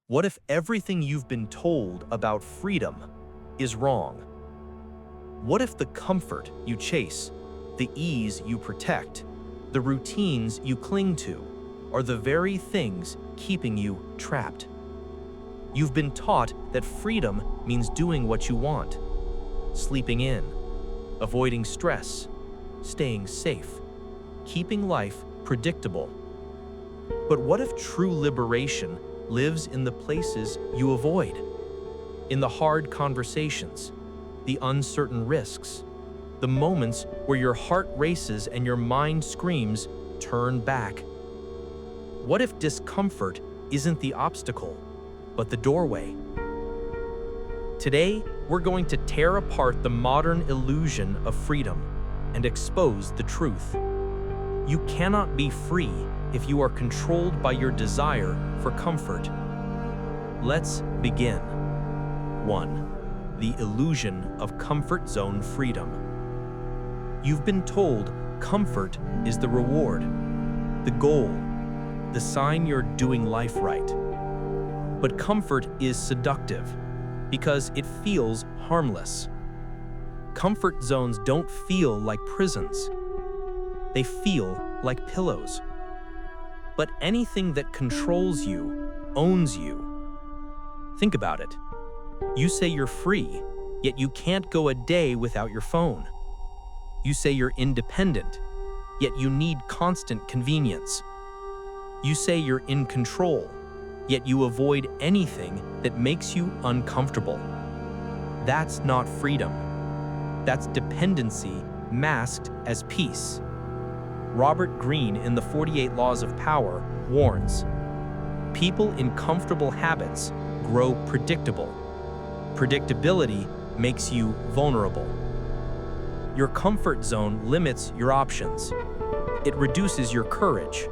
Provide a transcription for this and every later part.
What if everything you've been told about freedom is wrong? What if the comfort you chase, the ease you protect, the routines you cling to, are the very things keeping you trapped? You've been taught that freedom means doing what you want, sleeping in, avoiding stress, staying safe, keeping life predictable. But what if true liberation lives in the places you avoid? In the hard conversations, the uncertain risks, the moments where your heart races and your mind screams, "Turn back." What if discomfort isn't the obstacle, but the doorway? Today, we're going to tear apart the modern illusion of freedom and expose the truth. You cannot be free if you are controlled by your desire for comfort. Let's begin. 1. The illusion of comfort zone freedom. You've been told comfort is the reward, the goal, the sign you're doing life right. But comfort is seductive because it feels harmless. Comfort zones don't feel like prisons. They feel like pillows. But anything that controls you owns you. Think about it. You say you're free, yet you can't go a day without your phone. You say you're independent, yet you need constant convenience. You say you're in control, yet you avoid anything that makes you uncomfortable. That's not freedom. That's dependency masked as peace. Robert Greene in the 48 Laws of Power warns, people in comfortable habits grow predictable. Predictability makes you vulnerable. Your comfort zone limits your options. It reduces your courage.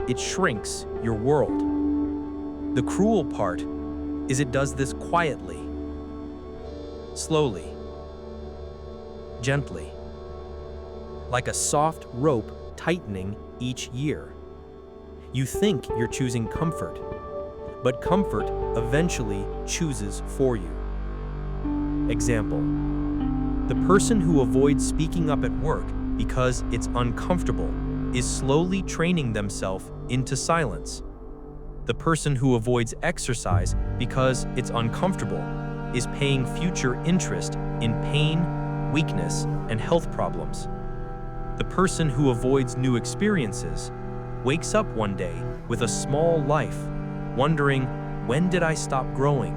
It shrinks your world. The cruel part is it does this quietly, slowly, gently, like a soft rope tightening each year. You think you're choosing comfort, but comfort eventually chooses for you. Example: the person who avoids speaking up at work because it's uncomfortable is slowly training themselves into silence. The person who avoids exercise because it's uncomfortable is paying future interest in pain, weakness, and health problems. The person who avoids new experiences wakes up one day with a small life, wondering, when did I stop growing?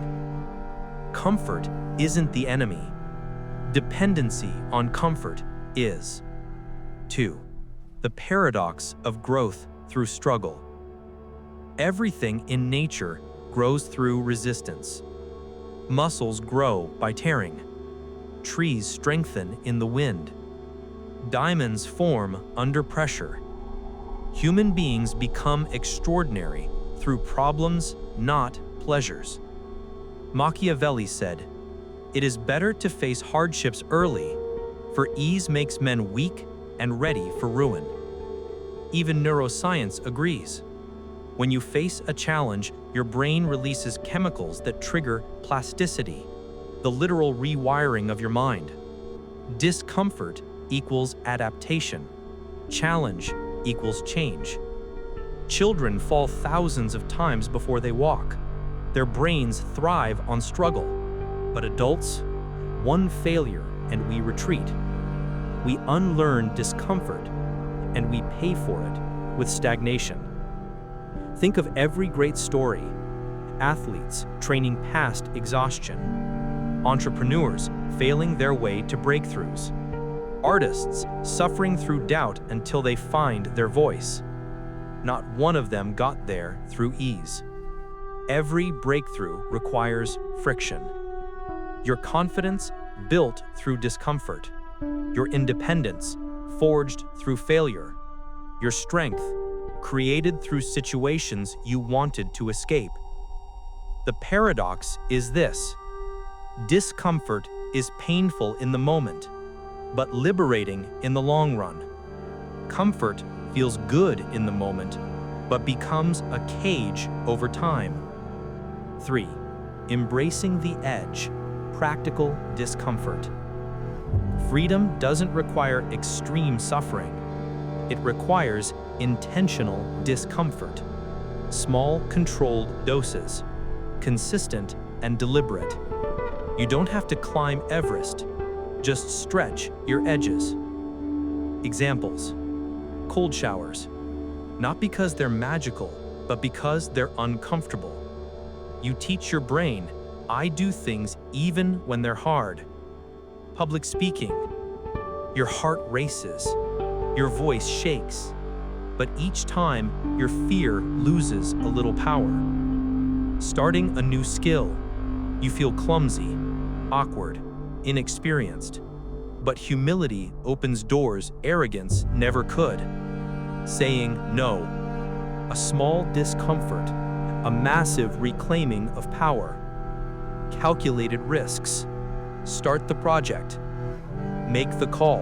Comfort isn't the enemy. Dependency on comfort is. 2. The paradox of growth through struggle. Everything in nature grows through resistance. Muscles grow by tearing. Trees strengthen in the wind. Diamonds form under pressure. Human beings become extraordinary through problems, not pleasures. Machiavelli said, "It is better to face hardships early, for ease makes men weak and ready for ruin." Even neuroscience agrees. When you face a challenge, your brain releases chemicals that trigger plasticity, the literal rewiring of your mind. Discomfort equals adaptation. Challenge equals change. Children fall thousands of times before they walk. Their brains thrive on struggle. But adults, one failure and we retreat. We unlearn discomfort and we pay for it with stagnation. Think of every great story. Athletes training past exhaustion. Entrepreneurs failing their way to breakthroughs. Artists suffering through doubt until they find their voice. Not one of them got there through ease. Every breakthrough requires friction. Your confidence built through discomfort. Your independence forged through failure. Your strength created through situations you wanted to escape. The paradox is this: discomfort is painful in the moment, but liberating in the long run. Comfort feels good in the moment, but becomes a cage over time. 3. Embracing the edge, practical discomfort. Freedom doesn't require extreme suffering. It requires intentional discomfort. Small, controlled doses, consistent and deliberate. You don't have to climb Everest, just stretch your edges. Examples: cold showers, not because they're magical, but because they're uncomfortable. You teach your brain, I do things even when they're hard. Public speaking, your heart races, your voice shakes, but each time your fear loses a little power. Starting a new skill, you feel clumsy, awkward, inexperienced, but humility opens doors arrogance never could. Saying no, a small discomfort, a massive reclaiming of power. Calculated risks, start the project, make the call,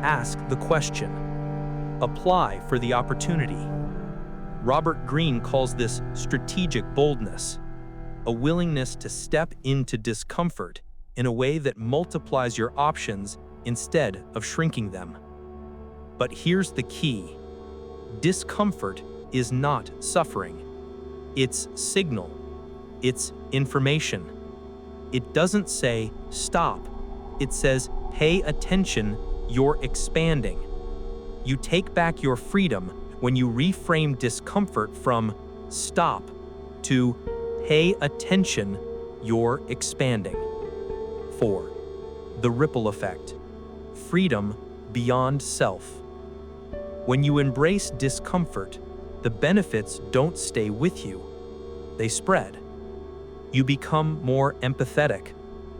ask the question, apply for the opportunity. Robert Greene calls this strategic boldness, a willingness to step into discomfort in a way that multiplies your options instead of shrinking them. But here's the key: discomfort is not suffering. It's signal. It's information. It doesn't say stop. It says pay attention, you're expanding. You take back your freedom when you reframe discomfort from stop to pay attention, you're expanding. 4. The ripple effect. Freedom beyond self. When you embrace discomfort, the benefits don't stay with you. They spread. You become more empathetic,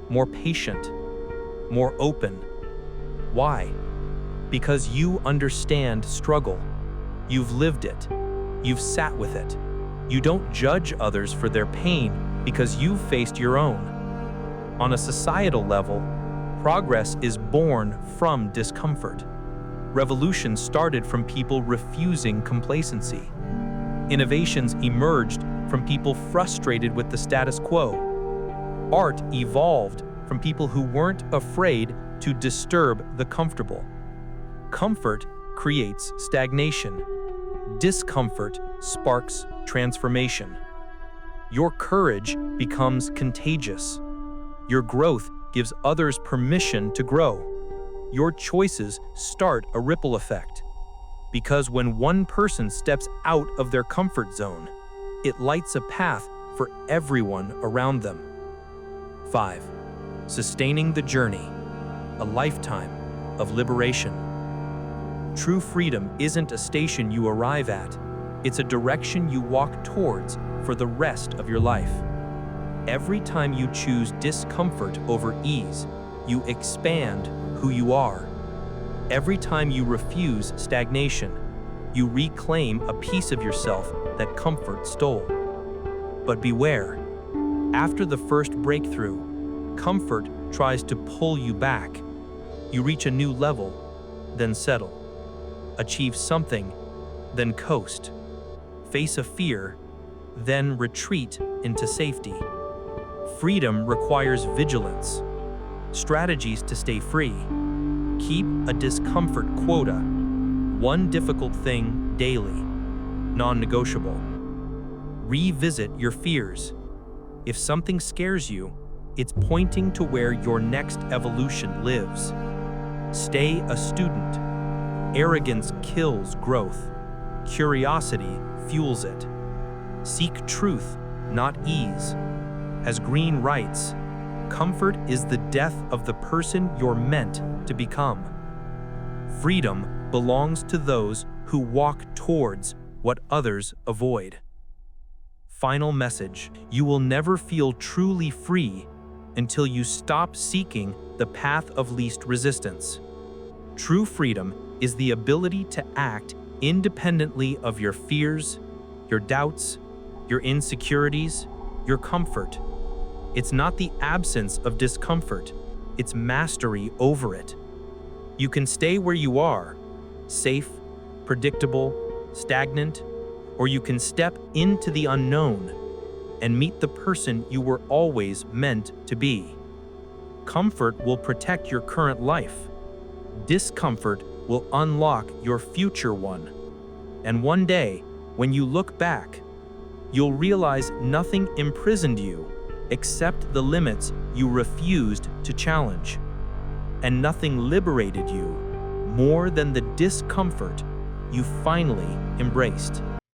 more patient, more open. Why? Because you understand struggle. You've lived it. You've sat with it. You don't judge others for their pain because you've faced your own. On a societal level, progress is born from discomfort. Revolutions started from people refusing complacency. Innovations emerged from people frustrated with the status quo. Art evolved from people who weren't afraid to disturb the comfortable. Comfort creates stagnation. Discomfort sparks transformation. Your courage becomes contagious. Your growth gives others permission to grow. Your choices start a ripple effect. Because when one person steps out of their comfort zone, it lights a path for everyone around them. 5. Sustaining the journey, a lifetime of liberation. True freedom isn't a station you arrive at. It's a direction you walk towards for the rest of your life. Every time you choose discomfort over ease, you expand who you are. Every time you refuse stagnation, you reclaim a piece of yourself that comfort stole. But beware, after the first breakthrough, comfort tries to pull you back. You reach a new level, then settle. Achieve something, then coast. Face a fear, then retreat into safety. Freedom requires vigilance, strategies to stay free. Keep a discomfort quota, one difficult thing daily, non-negotiable. Revisit your fears. If something scares you, it's pointing to where your next evolution lives. Stay a student. Arrogance kills growth. Curiosity fuels it. Seek truth, not ease. As Greene writes, comfort is the death of the person you're meant to become. Freedom belongs to those who walk towards what others avoid. Final message: you will never feel truly free until you stop seeking the path of least resistance. True freedom is the ability to act independently of your fears, your doubts, your insecurities, your comfort. It's not the absence of discomfort, it's mastery over it. You can stay where you are, safe, predictable, stagnant, or you can step into the unknown, and meet the person you were always meant to be. Comfort will protect your current life. Discomfort will unlock your future one. And one day, when you look back, you'll realize nothing imprisoned you except the limits you refused to challenge. And nothing liberated you more than the discomfort you finally embraced.